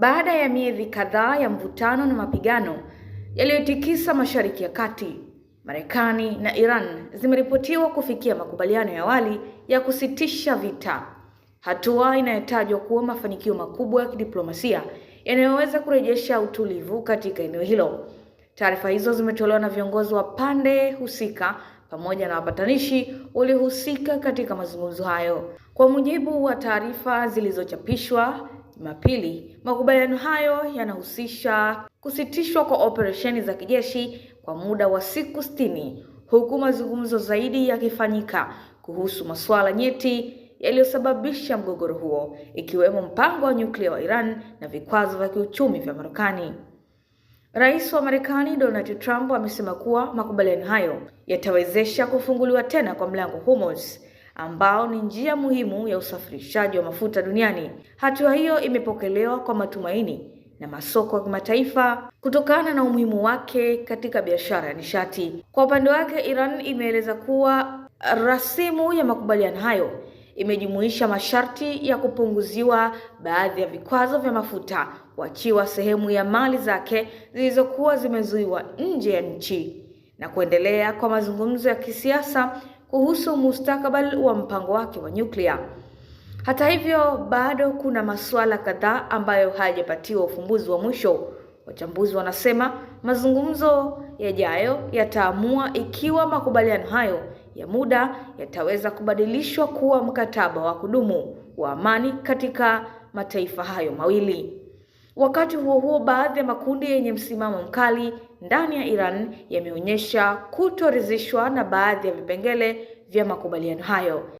Baada ya miezi kadhaa ya mvutano na mapigano yaliyotikisa Mashariki ya Kati, Marekani na Iran zimeripotiwa kufikia makubaliano ya awali ya kusitisha vita, hatua inayotajwa kuwa mafanikio makubwa ya kidiplomasia yanayoweza kurejesha utulivu katika eneo hilo. Taarifa hizo zimetolewa na viongozi wa pande husika pamoja na wapatanishi waliohusika katika mazungumzo hayo. Kwa mujibu wa taarifa zilizochapishwa Jumapili, makubaliano hayo yanahusisha kusitishwa kwa operesheni za kijeshi kwa muda wa siku 60, huku mazungumzo zaidi yakifanyika kuhusu masuala nyeti yaliyosababisha mgogoro huo, ikiwemo mpango wa nyuklia wa Iran na vikwazo vya kiuchumi vya Marekani. Rais wa Marekani Donald Trump amesema kuwa makubaliano hayo yatawezesha kufunguliwa tena kwa mlango Hormuz, ambao ni njia muhimu ya usafirishaji wa mafuta duniani. Hatua hiyo imepokelewa kwa matumaini na masoko ya kimataifa kutokana na umuhimu wake katika biashara ya nishati. Kwa upande wake, Iran imeeleza kuwa rasimu ya makubaliano hayo imejumuisha masharti ya kupunguziwa baadhi ya vikwazo vya mafuta, kuachiwa sehemu ya mali zake zilizokuwa zimezuiwa nje ya nchi, na kuendelea kwa mazungumzo ya kisiasa kuhusu mustakabali wa mpango wake wa nyuklia. Hata hivyo, bado kuna masuala kadhaa ambayo hayajapatiwa ufumbuzi wa mwisho. Wachambuzi wanasema mazungumzo yajayo yataamua ikiwa makubaliano hayo ya muda yataweza kubadilishwa kuwa mkataba wa kudumu wa amani katika mataifa hayo mawili. Wakati huo huo, baadhi ya makundi yenye msimamo mkali ndani ya Iran yameonyesha kutoridhishwa na baadhi ya vipengele vya makubaliano hayo.